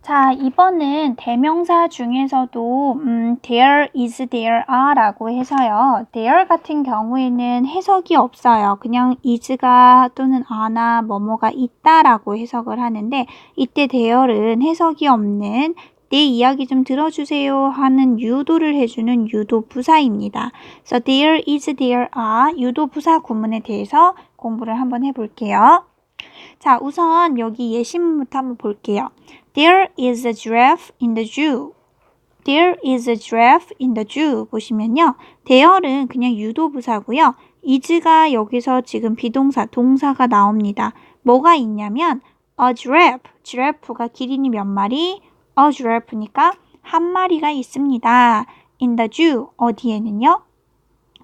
자, 이번은 대명사 중에서도 there is, there are 라고 해서요. there 같은 경우에는 해석이 없어요. 그냥 is가 또는 are나 뭐뭐가 있다라고 해석을 하는데 이때 there는 해석이 없는 내 이야기 좀 들어주세요 하는 유도를 해주는 유도 부사입니다. 그래서 there is, there are 유도 부사 구문에 대해서 공부를 한번 해볼게요. 자, 우선 여기 예시문부터 한번 볼게요. There is a giraffe in the zoo. There is a giraffe in the zoo. 보시면요. there는 그냥 유도부사고요. is가 여기서 지금 비동사, 동사가 나옵니다. 뭐가 있냐면 a giraffe. giraffe가 기린이 몇 마리? a giraffe니까 한 마리가 있습니다. in the zoo. 어디에는요?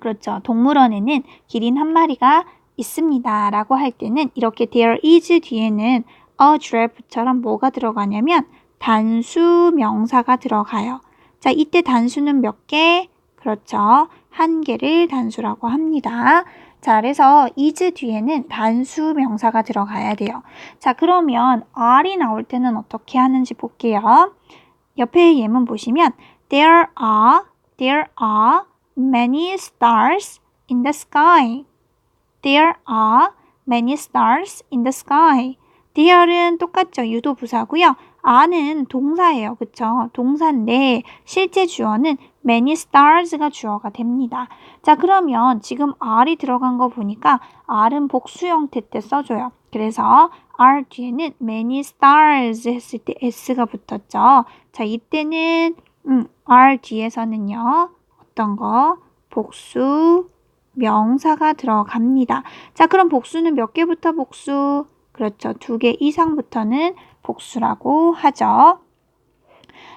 그렇죠. 동물원에는 기린 한 마리가 있습니다. 라고 할 때는 이렇게 there is 뒤에는 a giraffe처럼 뭐가 들어가냐면 단수 명사가 들어가요. 자, 이때 단수는 몇 개? 그렇죠. 한 개를 단수라고 합니다. 자, 그래서 is 뒤에는 단수 명사가 들어가야 돼요. 자, 그러면 are이 나올 때는 어떻게 하는지 볼게요. 옆에 예문 보시면 there are many stars in the sky. There are many stars in the sky. there는 똑같죠. 유도 부사고요. are는 동사예요. 그쵸? 동사인데 실제 주어는 many stars가 주어가 됩니다. 자, 그러면 지금 are이 들어간 거 보니까 are는 복수 형태 때 써줘요. 그래서 are 뒤에는 many stars 했을 때 s가 붙었죠. 자, 이때는 are 뒤에서는요. 어떤 거? 복수 명사가 들어갑니다. 자, 그럼 복수는 몇 개부터 복수? 그렇죠. 2개 이상부터는 복수라고 하죠.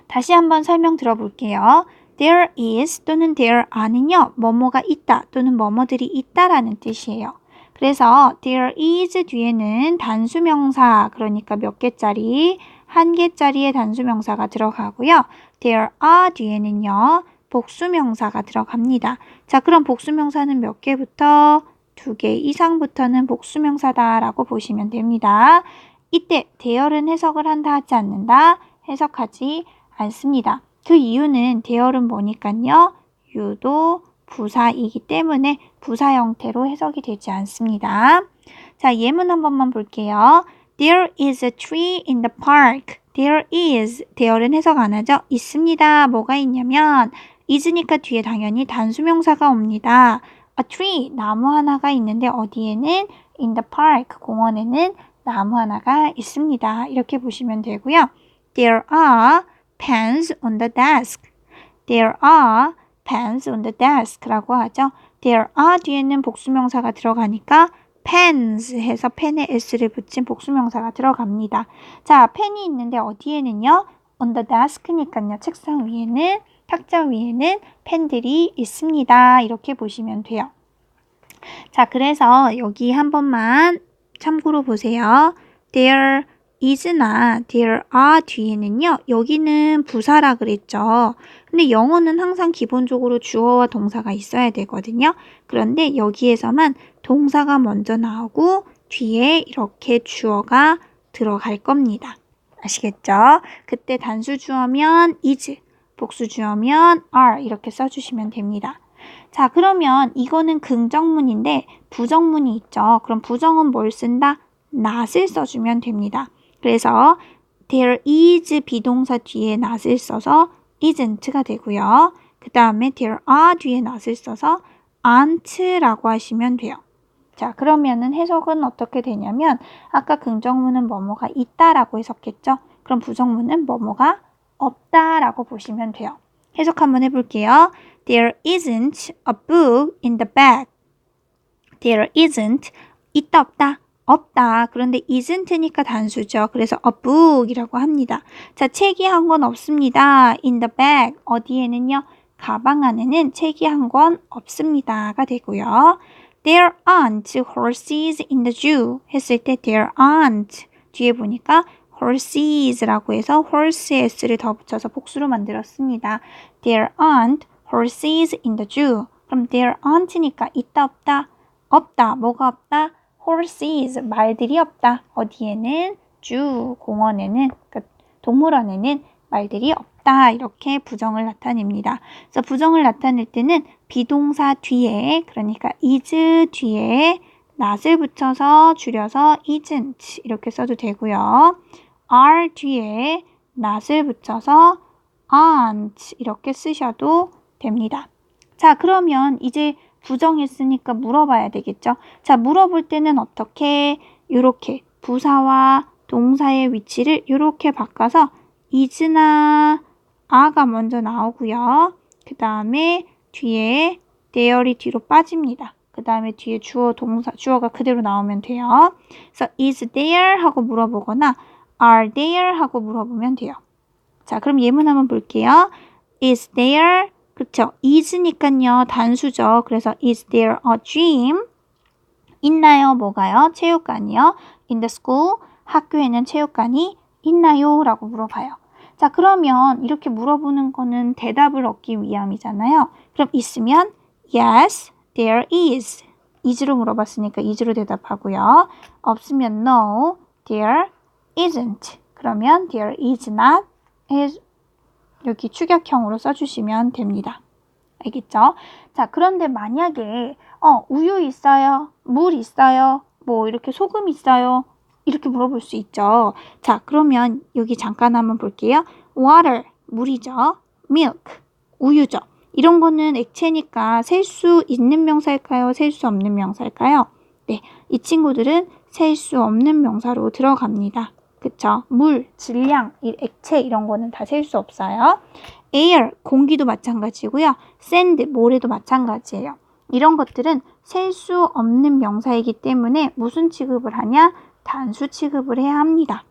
다시 한번 설명 들어볼게요. There is 또는 there are는요. 뭐뭐가 있다 또는 뭐뭐들이 있다라는 뜻이에요. 그래서 there is 뒤에는 단수명사, 그러니까 몇 개짜리? 한 개짜리의 단수명사가 들어가고요. there are 뒤에는요. 복수명사가 들어갑니다. 자, 그럼 복수명사는 몇 개부터? 2개 이상부터는 복수명사다라고 보시면 됩니다. 이때 there는 해석을 한다 하지 않는다? 해석하지 않습니다. 그 이유는 there는 뭐니까요? 유도 부사이기 때문에 부사 형태로 해석이 되지 않습니다. 자, 예문 한 번만 볼게요. There is a tree in the park. There is. there는 해석 안 하죠? 있습니다. 뭐가 있냐면 is니까 뒤에 당연히 단수명사가 옵니다. A tree, 나무 하나가 있는데 어디에는? In the park, 공원에는 나무 하나가 있습니다. 이렇게 보시면 되고요. There are pens on the desk. There are pens on the desk 라고 하죠. There are 뒤에는 복수명사가 들어가니까 pens 해서 펜에 s를 붙인 복수명사가 들어갑니다. 자, 펜이 있는데 어디에는요? On the desk니까요. 책상 위에는, 탁자 위에는 펜들이 있습니다. 이렇게 보시면 돼요. 자, 그래서 여기 한 번만 참고로 보세요. There is나 there are 뒤에는요. 여기는 부사라 그랬죠. 근데 영어는 항상 기본적으로 주어와 동사가 있어야 되거든요. 그런데 여기에서만 동사가 먼저 나오고 뒤에 이렇게 주어가 들어갈 겁니다. 아시겠죠? 그때 단수 주어면 is, 복수 주어면 are 이렇게 써주시면 됩니다. 자, 그러면 이거는 긍정문인데 부정문이 있죠. 그럼 부정은 뭘 쓴다? not을 써주면 됩니다. 그래서 there is 비동사 뒤에 not을 써서 isn't가 되고요. 그 다음에 there are 뒤에 not을 써서 aren't라고 하시면 돼요. 자, 그러면은 해석은 어떻게 되냐면 아까 긍정문은 뭐뭐가 있다라고 해석했죠. 그럼 부정문은 뭐뭐가 없다라고 보시면 돼요. 해석 한번 해볼게요. There isn't a book in the bag. There isn't, 있다 없다, 없다. 그런데 isn't니까 단수죠. 그래서 a book이라고 합니다. 자, 책이 한 권 없습니다. In the bag, 어디에는요? 가방 안에는 책이 한 권 없습니다가 되고요. There aren't horses in the zoo 했을 때 there aren't 뒤에 보니까 horses라고 해서 horse s를 더 붙여서 복수로 만들었습니다. There aren't horses in the zoo. 그럼 there aren't니까 있다 없다? 없다. 뭐가 없다? horses, 말들이 없다. 어디에는? zoo, 공원에는. 그러니까 동물원에는 말들이 없다. 이렇게 부정을 나타냅니다. 그래서 부정을 나타낼 때는 비동사 뒤에, 그러니까 is 뒤에 not을 붙여서 줄여서 isn't 이렇게 써도 되고요. are 뒤에 not을 붙여서 aren't 이렇게 쓰셔도 됩니다. 자, 그러면 이제 부정했으니까 물어봐야 되겠죠. 자, 물어볼 때는 어떻게? 이렇게 부사와 동사의 위치를 이렇게 바꿔서 is나 are가 먼저 나오고요. 그 다음에 뒤에 there이 뒤로 빠집니다. 그 다음에 뒤에 주어, 동사, 주어가 그대로 나오면 돼요. 그래서 is there 하고 물어보거나 are there 하고 물어보면 돼요. 자, 그럼 예문 한번 볼게요. is there, 그쵸? is니까요, 단수죠. 그래서 is there a gym? 있나요? 뭐가요? 체육관이요. in the school, 학교에는 체육관이 있나요? 라고 물어봐요. 자, 그러면 이렇게 물어보는 거는 대답을 얻기 위함이잖아요. 그럼 있으면 yes, there is. is로 물어봤으니까 is로 대답하고요. 없으면 no, there isn't. 그러면 there is not, is 여기 축약형으로 써주시면 됩니다. 알겠죠? 자, 그런데 만약에 우유 있어요? 물 있어요? 뭐 이렇게 소금 있어요? 이렇게 물어볼 수 있죠. 자, 그러면 여기 잠깐 한번 볼게요. water, 물이죠. milk, 우유죠. 이런 거는 액체니까 셀 수 있는 명사일까요? 셀 수 없는 명사일까요? 네, 이 친구들은 셀 수 없는 명사로 들어갑니다. 그쵸? 물, 질량, 액체 이런 거는 다 셀 수 없어요. air, 공기도 마찬가지고요. sand, 모래도 마찬가지예요. 이런 것들은 셀 수 없는 명사이기 때문에 무슨 취급을 하냐? 단수 취급을 해야 합니다.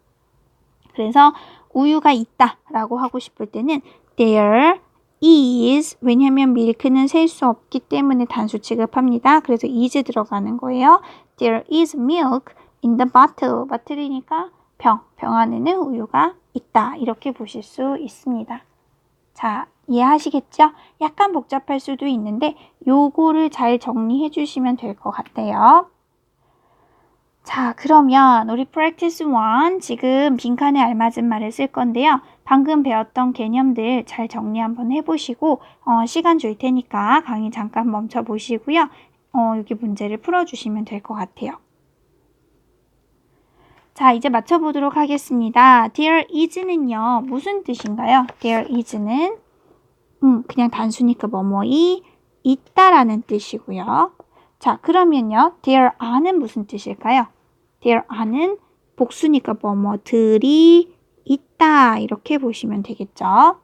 그래서 우유가 있다 라고 하고 싶을 때는 there is, 왜냐하면 밀크는 셀 수 없기 때문에 단수 취급합니다. 그래서 is 들어가는 거예요. There is milk in the bottle. bottle이니까 병 안에는 우유가 있다. 이렇게 보실 수 있습니다. 자, 이해하시겠죠? 약간 복잡할 수도 있는데 요거를 잘 정리해 주시면 될 것 같아요. 자, 그러면 우리 practice 1 지금 빈칸에 알맞은 말을 쓸 건데요. 방금 배웠던 개념들 잘 정리 한번 해보시고 시간 줄 테니까 강의 잠깐 멈춰 보시고요. 여기 문제를 풀어주시면 될 것 같아요. 자, 이제 맞춰보도록 하겠습니다. There is는요. 무슨 뜻인가요? There is는 그냥 단수니까 뭐뭐이 있다라는 뜻이고요. 자, 그러면요. There are는 무슨 뜻일까요? There are는 복수니까 뭐뭐들이 있다 이렇게 보시면 되겠죠.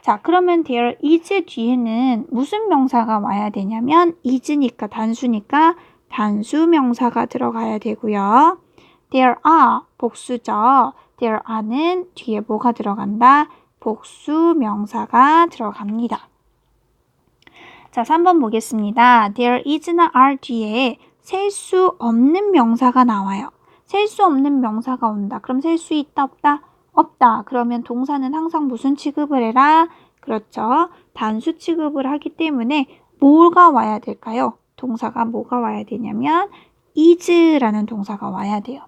자, 그러면 there is 뒤에는 무슨 명사가 와야 되냐면 is니까 단수니까 단수 명사가 들어가야 되고요. There are 복수죠. There are는 뒤에 뭐가 들어간다? 복수 명사가 들어갑니다. 자, 3번 보겠습니다. There is나 are 뒤에 셀 수 없는 명사가 나와요. 셀 수 없는 명사가 온다. 그럼 셀 수 있다 없다? 없다. 그러면 동사는 항상 무슨 취급을 해라? 그렇죠. 단수 취급을 하기 때문에 뭐가 와야 될까요? 동사가 뭐가 와야 되냐면 is라는 동사가 와야 돼요.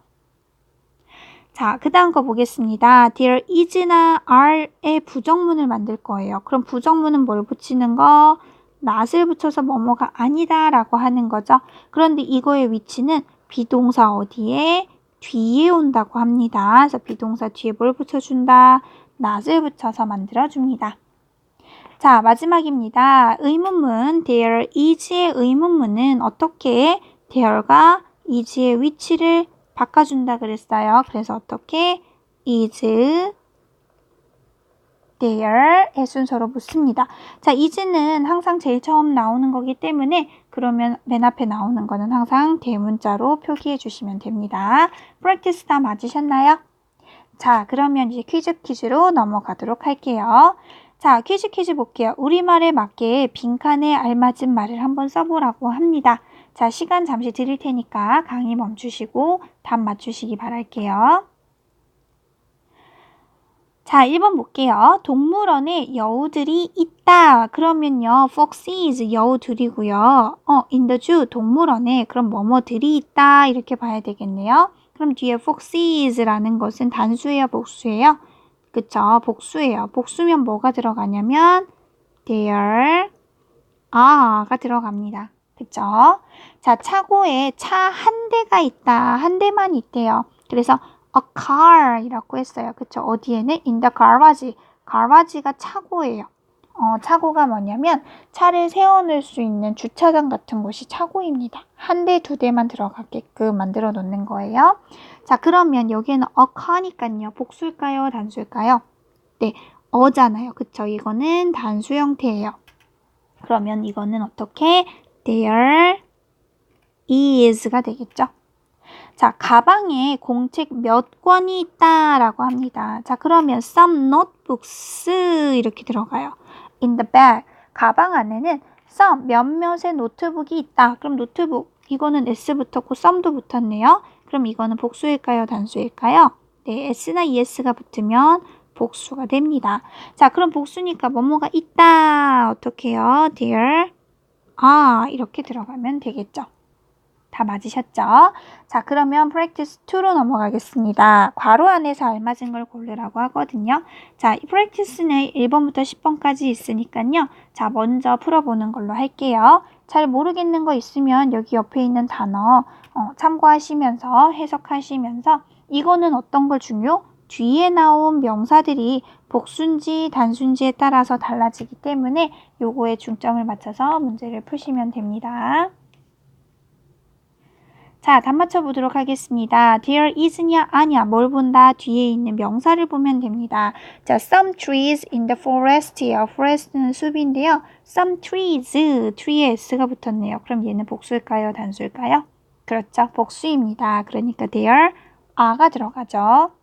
자, 그 다음 거 보겠습니다. There is나 are의 부정문을 만들 거예요. 그럼 부정문은 뭘 붙이는 거? not을 붙여서 뭐뭐가 아니다 라고 하는 거죠. 그런데 이거의 위치는 비동사 어디에? 뒤에 온다고 합니다. 그래서 비동사 뒤에 뭘 붙여준다? not을 붙여서 만들어줍니다. 자, 마지막입니다. 의문문 there is의 의문문은 어떻게 there가 is의 위치를 바꿔준다 그랬어요. 그래서 어떻게? is there의 순서로 붙습니다. 자, is는 항상 제일 처음 나오는 거기 때문에 그러면 맨 앞에 나오는 거는 항상 대문자로 표기해 주시면 됩니다. 프랙티스 다 맞으셨나요? 자, 그러면 이제 퀴즈로 넘어가도록 할게요. 자, 퀴즈 볼게요. 우리말에 맞게 빈칸에 알맞은 말을 한번 써보라고 합니다. 자, 시간 잠시 드릴 테니까 강의 멈추시고 답 맞추시기 바랄게요. 자, 1번 볼게요. 동물원에 여우들이 있다. 그러면요, foxes 여우들이고요. in the zoo 동물원에 그럼 뭐뭐들이 있다 이렇게 봐야 되겠네요. 그럼 뒤에 foxes라는 것은 단수예요, 복수예요? 그쵸? 복수예요. 복수면 뭐가 들어가냐면 there are가 들어갑니다. 그쵸? 자, 차고에 차 한 대가 있다. 한 대만 있대요. 그래서 a car이라고 했어요. 그쵸? 어디에는 in the garage. garage가 차고예요. 차고가 뭐냐면 차를 세워놓을 수 있는 주차장 같은 곳이 차고입니다. 한 대, 두 대만 들어가게끔 만들어 놓는 거예요. 자, 그러면 여기에는 a car니까요. 복수일까요? 단수일까요? 네, 어잖아요. 그쵸? 이거는 단수 형태예요. 그러면 이거는 어떻게? There is가 되겠죠? 자, 가방에 공책 몇 권이 있다라고 합니다. 자, 그러면 some notebooks 이렇게 들어가요. In the bag. 가방 안에는 some 몇몇의 노트북이 있다. 그럼 노트북 이거는 s 붙었고 some도 붙었네요. 그럼 이거는 복수일까요? 단수일까요? 네, s나 es가 붙으면 복수가 됩니다. 자, 그럼 복수니까 뭐뭐가 있다. 어떻게 해요? There 이렇게 들어가면 되겠죠. 다 맞으셨죠? 자, 그러면 practice 2로 넘어가겠습니다. 괄호 안에서 알맞은 걸 고르라고 하거든요. 자, 이 practice는 1번부터 10번까지 있으니까요. 자, 먼저 풀어보는 걸로 할게요. 잘 모르겠는 거 있으면 여기 옆에 있는 단어 참고하시면서 해석하시면서 이거는 어떤 걸 중요? 뒤에 나온 명사들이 복수인지 단수인지에 따라서 달라지기 때문에 요거에 중점을 맞춰서 문제를 푸시면 됩니다. 자, 답 맞춰보도록 하겠습니다. There is냐, 아냐, 뭘 본다? 뒤에 있는 명사를 보면 됩니다. 자, some trees in the forest이요. forest는 숲인데요. some trees, tree에 s가 붙었네요. 그럼 얘는 복수일까요? 단수일까요? 그렇죠. 복수입니다. 그러니까 there are가 들어가죠.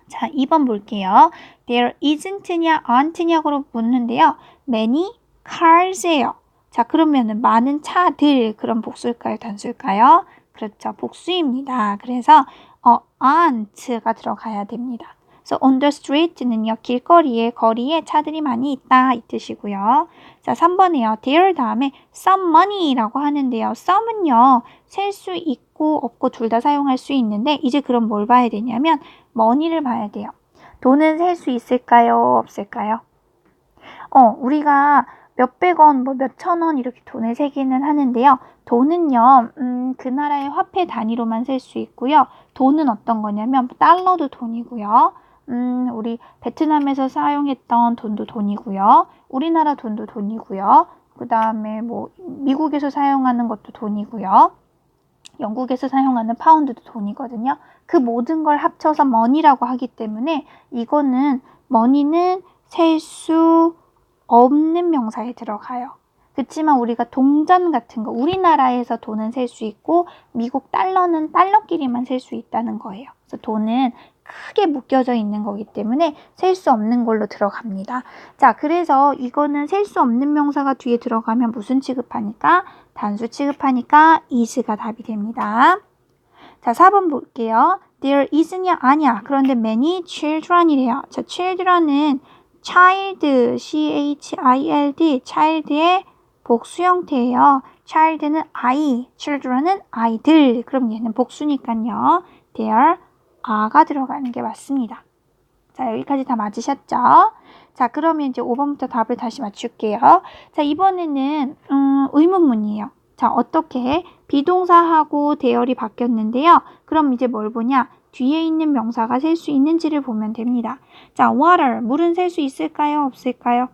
자, 2번 볼게요. There isn't냐, aren't냐고 묻는데요. Many cars예요. 자, 그러면은 많은 차들, 그럼 복수일까요? 단수일까요? 그렇죠. 복수입니다. 그래서 aren't가 들어가야 됩니다. 그래서 on the street는요. 길거리에, 거리에 차들이 많이 있다 이 뜻이고요. 자, 3번에요. there 다음에 some money라고 하는데요. some은요. 셀 수 있고 없고 둘 다 사용할 수 있는데 이제 그럼 뭘 봐야 되냐면 money를 봐야 돼요. 돈은 셀 수 있을까요? 없을까요? 우리가 몇백 원, 뭐 몇천 원 이렇게 돈을 세기는 하는데요. 돈은요, 그 나라의 화폐 단위로만 셀 수 있고요. 돈은 어떤 거냐면 달러도 돈이고요. 우리 베트남에서 사용했던 돈도 돈이고요. 우리나라 돈도 돈이고요. 그 다음에 뭐 미국에서 사용하는 것도 돈이고요. 영국에서 사용하는 파운드도 돈이거든요. 그 모든 걸 합쳐서 머니라고 하기 때문에 이거는 머니는 셀 수 없는 명사에 들어가요. 그렇지만 우리가 동전 같은 거 우리나라에서 돈은 셀 수 있고 미국 달러는 달러끼리만 셀 수 있다는 거예요. 그래서 돈은 크게 묶여져 있는 거기 때문에 셀 수 없는 걸로 들어갑니다. 자, 그래서 이거는 셀 수 없는 명사가 뒤에 들어가면 무슨 취급하니까? 단수 취급하니까 is가 답이 됩니다. 자, 4번 볼게요. There is냐 아냐. 그런데 many children이래요. 자, children은 child, child, child의 복수 형태예요. child는 I, children은 아이들. 그럼 얘는 복수니까요. There are가 들어가는 게 맞습니다. 자, 여기까지 다 맞으셨죠? 자, 그러면 이제 5번부터 답을 다시 맞출게요. 자, 이번에는 의문문이에요. 자, 어떻게 비동사하고 대열이 바뀌었는데요. 그럼 이제 뭘 보냐? 뒤에 있는 명사가 셀 수 있는지를 보면 됩니다. 자, water, 물은 셀 수 있을까요? 없을까요?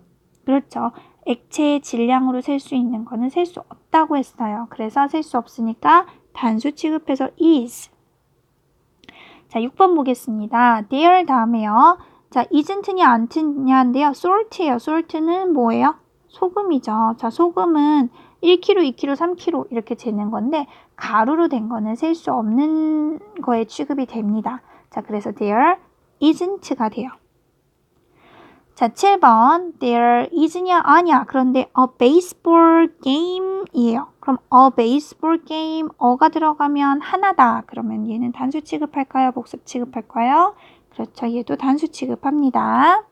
그렇죠. 액체의 질량으로 셀 수 있는 거는 셀 수 없다고 했어요. 그래서 셀 수 없으니까 단수 취급해서 is. 자, 6번 보겠습니다. there 다음에요. 자, isn't냐 안't냐인데요. salt예요. salt는 뭐예요? 소금이죠. 자, 소금은 1kg, 2kg, 3kg 이렇게 재는 건데 가루로 된 거는 셀 수 없는 거에 취급이 됩니다. 자, 그래서 there isn't가 돼요. 자, 7번 there is냐 아냐. 그런데 a baseball game이에요. 그럼 a baseball game 어가 들어가면 하나다. 그러면 얘는 단수 취급할까요? 복수 취급할까요? 그렇죠. 얘도 단수 취급합니다.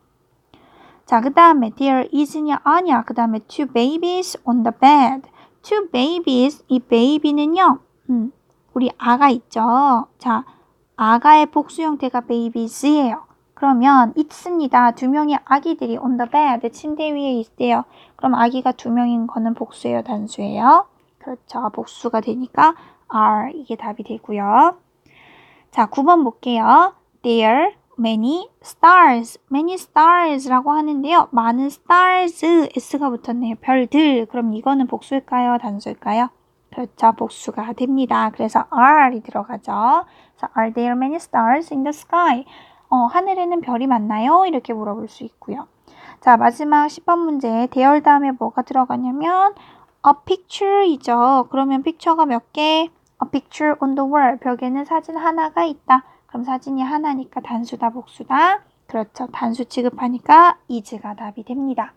자, 그 다음에 there is냐 아냐. 그 다음에 two babies on the bed. two babies. 이 baby는요. 우리 아가 있죠. 자, 아가의 복수 형태가 babies예요. 그러면 있습니다. 두 명의 아기들이 on the bed, 침대 위에 있대요. 그럼 아기가 두 명인 거는 복수예요, 단수예요? 그렇죠. 복수가 되니까 are 이게 답이 되고요. 자, 9번 볼게요. There many stars. many stars라고 하는데요. 많은 stars, s가 붙었네요. 별들. 그럼 이거는 복수일까요? 단수일까요? 그렇죠. 복수가 됩니다. 그래서 are이 들어가죠. 그래서 are there many stars in the sky? 하늘에는 별이 많나요? 이렇게 물어볼 수 있고요. 자, 마지막 10번 문제. there 다음에 뭐가 들어가냐면 a picture이죠. 그러면 picture가 몇 개? A picture on the wall. 벽에는 사진 하나가 있다. 그럼 사진이 하나니까 단수다, 복수다? 그렇죠. 단수 취급하니까 is가 답이 됩니다.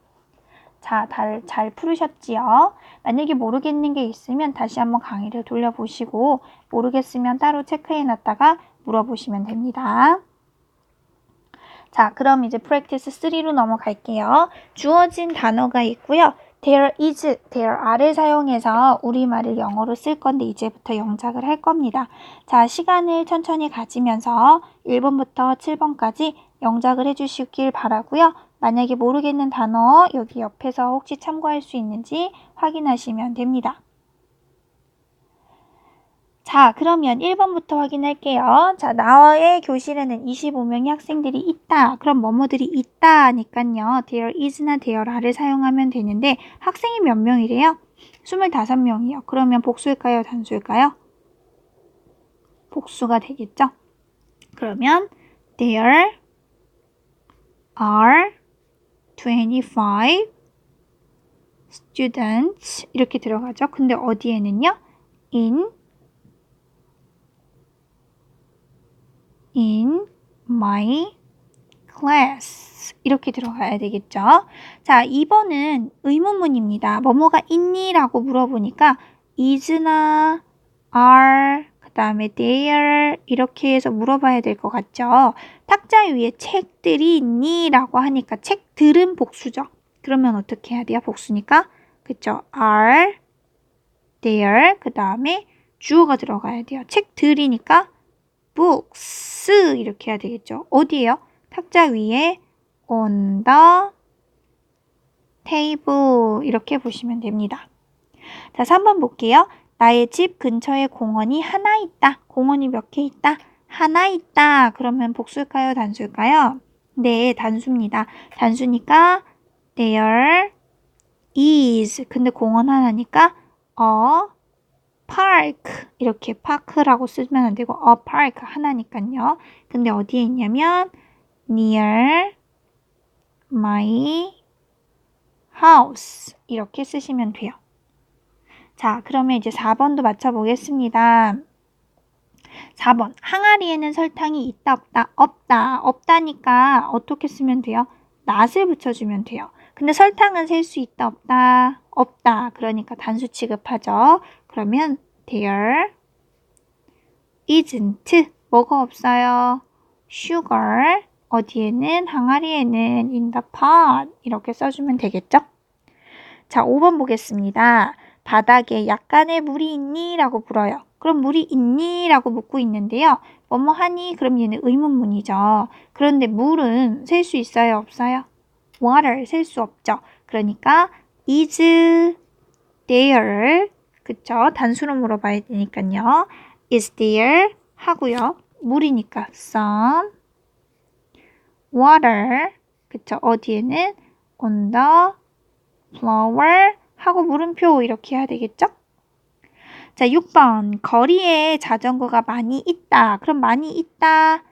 자, 잘 풀으셨지요? 만약에 모르겠는 게 있으면 다시 한번 강의를 돌려보시고 모르겠으면 따로 체크해놨다가 물어보시면 됩니다. 자, 그럼 이제 practice 3로 넘어갈게요. 주어진 단어가 있고요. there is, there are를 사용해서 우리말을 영어로 쓸 건데 이제부터 영작을 할 겁니다. 자, 시간을 천천히 가지면서 1번부터 7번까지 영작을 해주시길 바라고요. 만약에 모르겠는 단어 여기 옆에서 혹시 참고할 수 있는지 확인하시면 됩니다. 자, 그러면 1번부터 확인할게요. 자, 나의 교실에는 25명의 학생들이 있다. 그럼 뭐뭐들이 있다니까요. there is나 there are를 사용하면 되는데 학생이 몇 명이래요? 25명이요. 그러면 복수일까요? 단수일까요? 복수가 되겠죠? 그러면 there are 25 students 이렇게 들어가죠. 근데 어디에는요? in my class 이렇게 들어가야 되겠죠. 자, 2번은 의문문입니다. 뭐뭐가 있니? 라고 물어보니까 is나 are 그 다음에 there 이렇게 해서 물어봐야 될 것 같죠. 탁자 위에 책들이 있니? 라고 하니까 책들은 복수죠. 그러면 어떻게 해야 돼요? 복수니까 그쵸? are there 그 다음에 주어가 들어가야 돼요. 책들이니까 books 이렇게 해야 되겠죠. 어디에요? 탁자 위에 on the table 이렇게 보시면 됩니다. 자, 3번 볼게요. 나의 집 근처에 공원이 하나 있다. 공원이 몇 개 있다? 하나 있다. 그러면 복수일까요? 단수일까요? 네, 단수입니다. 단수니까 there is 근데 공원 하나니까 a park 이렇게 파크라고 쓰면 안 되고 a park 하나니까요. 근데 어디에 있냐면 near my house 이렇게 쓰시면 돼요. 자, 그러면 이제 4번도 맞춰보겠습니다. 4번 항아리에는 설탕이 있다 없다? 없다. 없다니까 어떻게 쓰면 돼요? not을 붙여주면 돼요. 근데 설탕은 셀 수 있다 없다? 없다. 그러니까 단수 취급하죠. 그러면 there isn't 뭐가 없어요? sugar 어디에는 항아리에는 in the pot 이렇게 써주면 되겠죠? 자, 5번 보겠습니다. 바닥에 약간의 물이 있니? 라고 물어요. 그럼 물이 있니? 라고 묻고 있는데요. 뭐뭐 하니? 그럼 얘는 의문문이죠. 그런데 물은 셀 수 있어요? 없어요? water 셀 수 없죠. 그러니까 is there 그쵸? 단수로 물어봐야 되니까요. is there 하고요. 물이니까 some water 그쵸? 어디에는 on the flower 하고 물음표 이렇게 해야 되겠죠? 자, 6번 거리에 자전거가 많이 있다. 그럼 많이 있다.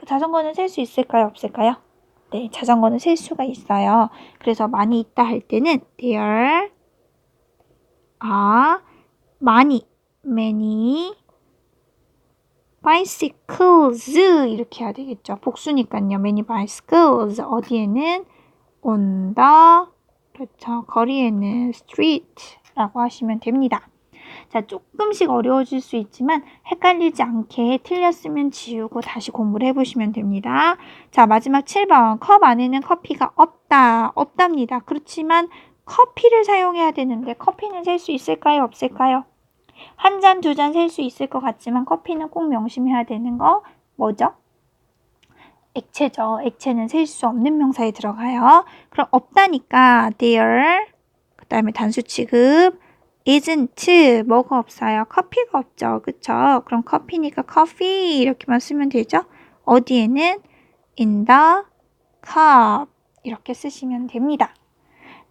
자전거는 셀 수 있을까요? 없을까요? 네, 자전거는 셀 수가 있어요. 그래서 많이 있다 할 때는 there are many bicycles 이렇게 해야 되겠죠. 복수니까요. many bicycles 어디에는 on the 그렇죠. 거리에는 street라고 하시면 됩니다. 자, 조금씩 어려워질 수 있지만 헷갈리지 않게 틀렸으면 지우고 다시 공부를 해보시면 됩니다. 자, 마지막 7번 컵 안에는 커피가 없다. 없답니다. 그렇지만 커피를 사용해야 되는데 커피는 셀 수 있을까요? 없을까요? 한 잔, 두 잔 셀 수 있을 것 같지만 커피는 꼭 명심해야 되는 거 뭐죠? 액체죠. 액체는 셀 수 없는 명사에 들어가요. 그럼 없다니까 there, 그 다음에 단수 취급, isn't, 뭐가 없어요? 커피가 없죠. 그쵸? 그럼 커피니까 coffee 이렇게만 쓰면 되죠. 어디에는? in the cup 이렇게 쓰시면 됩니다.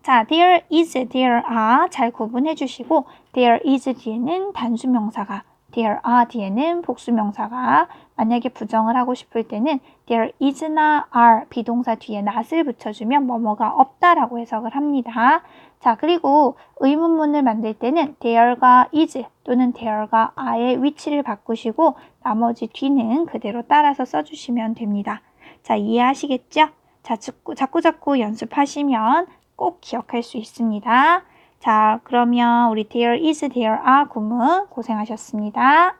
자, there is, there are 잘 구분해 주시고 there is 뒤에는 단수명사가, there are 뒤에는 복수명사가, 만약에 부정을 하고 싶을 때는 there is나 are 비동사 뒤에 not을 붙여주면 뭐뭐가 없다라고 해석을 합니다. 자, 그리고 의문문을 만들 때는 there가 is 또는 there가 are의 위치를 바꾸시고 나머지 뒤는 그대로 따라서 써주시면 됩니다. 자, 이해하시겠죠? 자, 자꾸 연습하시면 꼭 기억할 수 있습니다. 자, 그러면 우리 there is, there are 구문 고생하셨습니다.